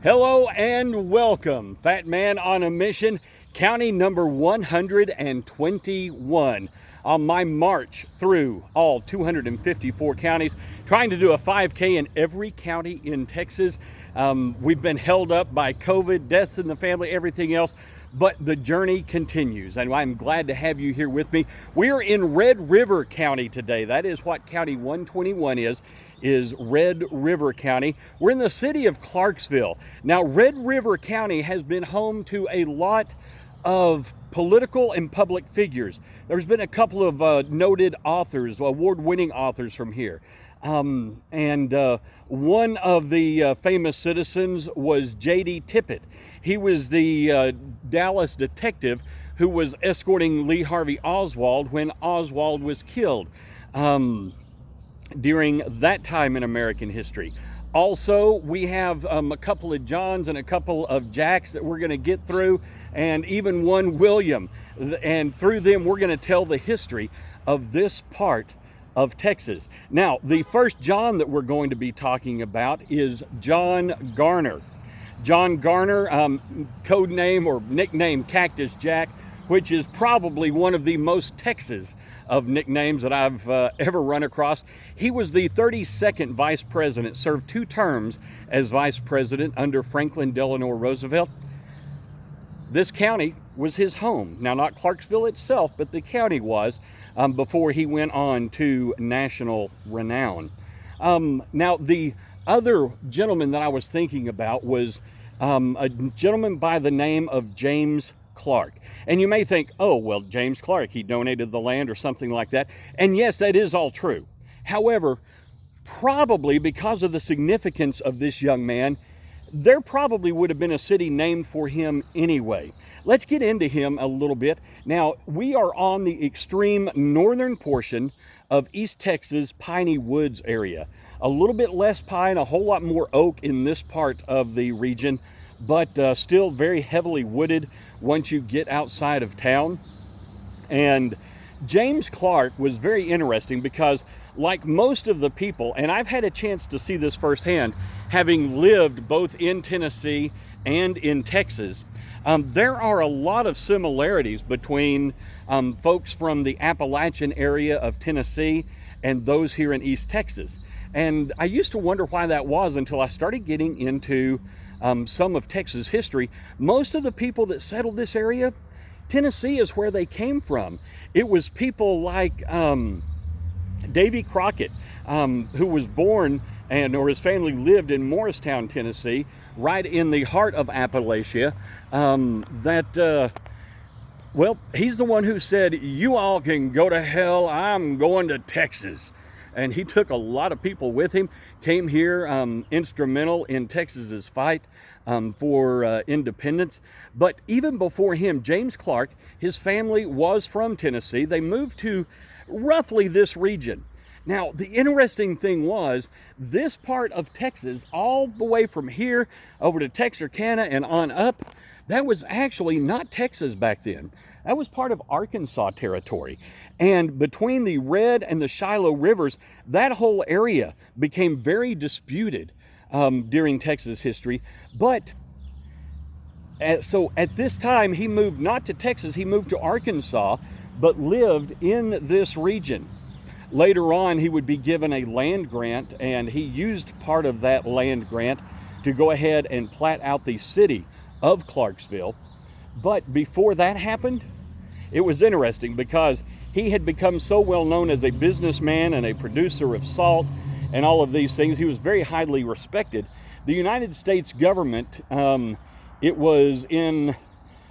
Hello and welcome, Fat Man on a Mission, county number 121. On my march through all 254 counties, trying to do a 5K in every county in Texas. We've been held up by COVID, deaths in the family, everything else, but the journey continues, and I'm glad to have you here with me. We're in Red River County today. That is what County 121 is Red River County. We're in the city of Clarksville. Now, Red River County has been home to a lot of political and public figures. There's been a couple of noted authors, award-winning authors from here. One of the famous citizens was J.D. Tippit. He was the Dallas detective who was escorting Lee Harvey Oswald when Oswald was killed during that time in American history. Also, we have a couple of Johns and a couple of Jacks that we're going to get through, and even one William. And through them, we're going to tell the history of this part of Texas. Now, the first John that we're going to be talking about is John Garner. John Garner, code name or nickname Cactus Jack, which is probably one of the most Texas of nicknames that I've ever run across. He was the 32nd vice president, served 2 terms as vice president under Franklin Delano Roosevelt. This county was his home. Now, not Clarksville itself, but the county was, before he went on to national renown. Now, the other gentleman that I was thinking about was a gentleman by the name of James Clark. And you may think, oh, well, James Clark, he donated the land or something like that. And yes, that is all true. However, probably because of the significance of this young man, there probably would have been a city named for him anyway. Let's get into him a little bit. Now, we are on the extreme northern portion of East Texas Piney Woods area. A little bit less pine, a whole lot more oak in this part of the region, but still very heavily wooded once you get outside of town. And James Clark was very interesting because, like most of the people, and I've had a chance to see this firsthand, having lived both in Tennessee and in Texas, there are a lot of similarities between folks from the Appalachian area of Tennessee and those here in East Texas. And I used to wonder why that was until I started getting into some of Texas history. Most of the people that settled this area, Tennessee is where they came from. It was people like Davy Crockett, who was born or his family lived in Morristown, Tennessee, right in the heart of Appalachia. Well, he's the one who said, "You all can go to hell, I'm going to Texas." And he took a lot of people with him, came here, instrumental in Texas's fight for independence. But even before him, James Clark, his family was from Tennessee. They moved to roughly this region. Now, the interesting thing was, this part of Texas, all the way from here over to Texarkana and on up, that was actually not Texas back then. That was part of Arkansas territory. And between the Red and the Shiloh rivers, that whole area became very disputed during Texas history. But so at this time, he moved not to Texas, he moved to Arkansas, but lived in this region. Later on, he would be given a land grant, and he used part of that land grant to go ahead and plat out the city of Clarksville. But before that happened, it was interesting because he had become so well known as a businessman and a producer of salt and all of these things. He was very highly respected. The United States government, it was in,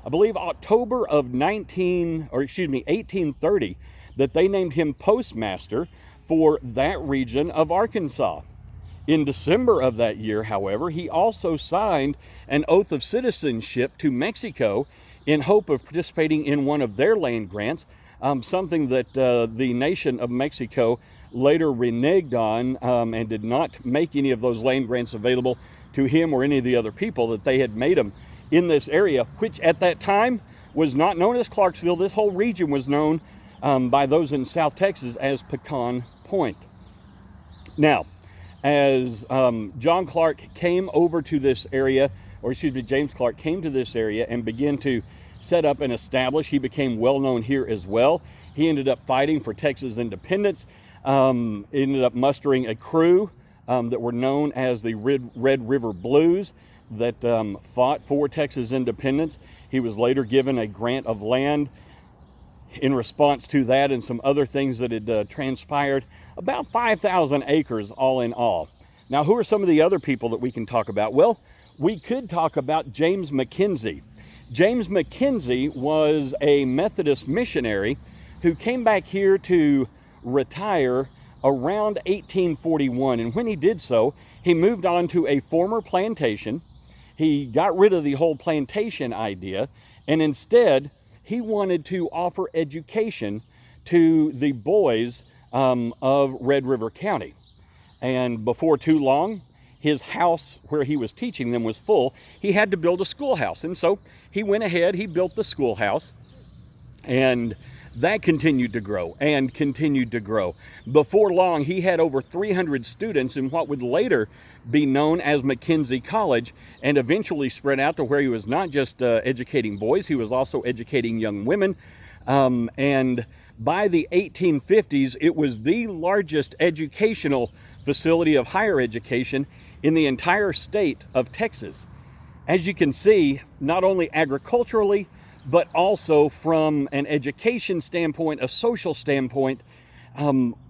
I believe, October of 1830, that they named him postmaster for that region of Arkansas. In December of that year, however, he also signed an oath of citizenship to Mexico in hope of participating in one of their land grants, something that the nation of Mexico later reneged on and did not make any of those land grants available to him or any of the other people that they had made them in this area, which at that time was not known as Clarksville. This whole region was known by those in South Texas as Pecan Point. Now, as John Clark came over to this area, or excuse me, James Clark came to this area and began to set up and establish. He became well known here as well. He ended up fighting for Texas independence, ended up mustering a crew that were known as the Red River Blues that fought for Texas independence. He was later given a grant of land in response to that and some other things that had transpired. About 5,000 acres all in all. Now, who are some of the other people that we can talk about? Well, we could talk about James McKenzie. James McKenzie was a Methodist missionary who came back here to retire around 1841. And when he did so, he moved on to a former plantation. He got rid of the whole plantation idea, and instead he wanted to offer education to the boys of Red River County. And before too long, his house where he was teaching them was full. He had to build a schoolhouse. And so he went ahead, he built the schoolhouse, and that continued to grow and continued to grow. Before long, he had over 300 students in what would later be known as McKenzie College, and eventually spread out to where he was not just educating boys, he was also educating young women. And by the 1850s, it was the largest educational facility of higher education in the entire state of Texas. As you can see, not only agriculturally, but also from an education standpoint, a social standpoint,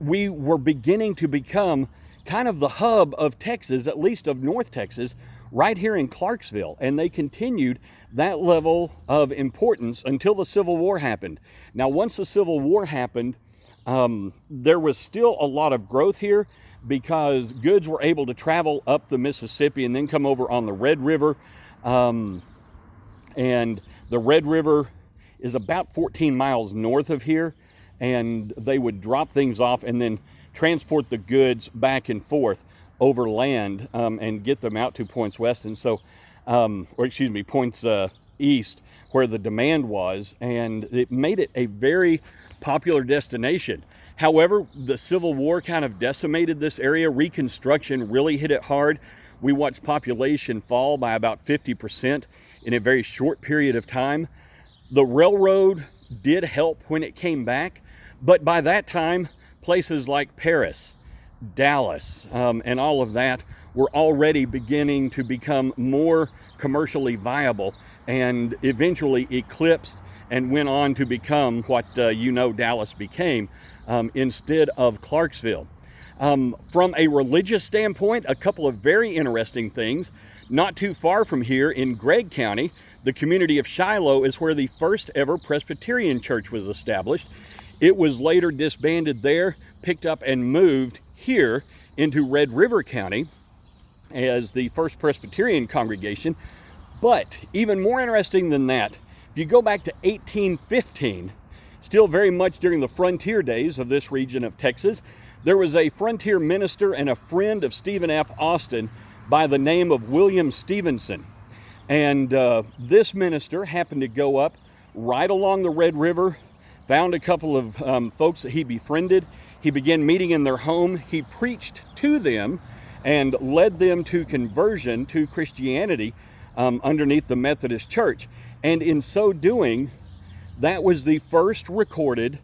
we were beginning to become kind of the hub of Texas, at least of North Texas, right here in Clarksville. And they continued that level of importance until the Civil War happened. Now, once the Civil War happened, there was still a lot of growth here because goods were able to travel up the Mississippi and then come over on the Red River. And the Red River is about 14 miles north of here, and they would drop things off and then transport the goods back and forth over land and get them out to points west and so, points east where the demand was, and it made it a very popular destination. However, the Civil War kind of decimated this area. Reconstruction really hit it hard. We watched population fall by about 50% in a very short period of time. The railroad did help when it came back, but by that time, places like Paris, Dallas, and all of that were already beginning to become more commercially viable and eventually eclipsed and went on to become what Dallas became instead of Clarksville. From a religious standpoint, a couple of very interesting things. Not too far from here in Gregg County, the community of Shiloh is where the first ever Presbyterian church was established. It was later disbanded there, picked up and moved here into Red River County as the first Presbyterian congregation. But even more interesting than that, if you go back to 1815, still very much during the frontier days of this region of Texas, there was a frontier minister and a friend of Stephen F. Austin by the name of William Stevenson. And this minister happened to go up right along the Red River, found a couple of folks that he befriended. He began meeting in their home. He preached to them and led them to conversion to Christianity underneath the Methodist Church. And in so doing, that was the first recorded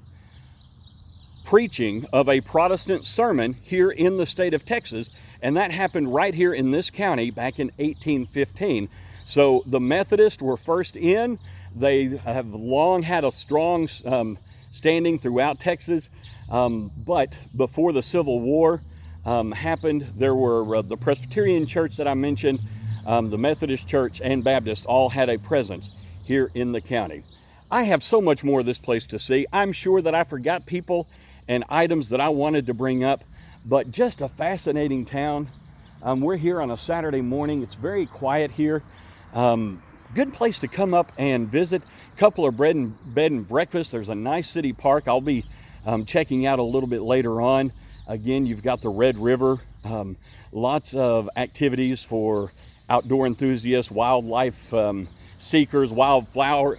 preaching of a Protestant sermon here in the state of Texas, and that happened right here in this county back in 1815. So the Methodists were first in. They have long had a strong standing throughout Texas, but before the Civil War happened, there were the Presbyterian Church that I mentioned, the Methodist Church and Baptist all had a presence here in the county. I have so much more of this place to see. I'm sure that I forgot people and items that I wanted to bring up, but just a fascinating town. We're here on a Saturday morning. It's very quiet here. Good place to come up and visit. A couple of bed and breakfast. There's a nice city park I'll be checking out a little bit later on. Again, you've got the Red River. Lots of activities for outdoor enthusiasts, wildlife seekers, wildflower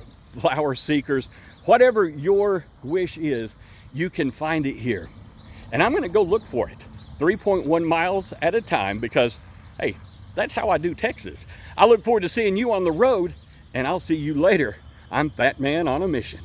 seekers. Whatever your wish is, you can find it here. And I'm going to go look for it. 3.1 miles at a time, because, hey, that's how I do Texas. I look forward to seeing you on the road, and I'll see you later. I'm Fat Man on a Mission.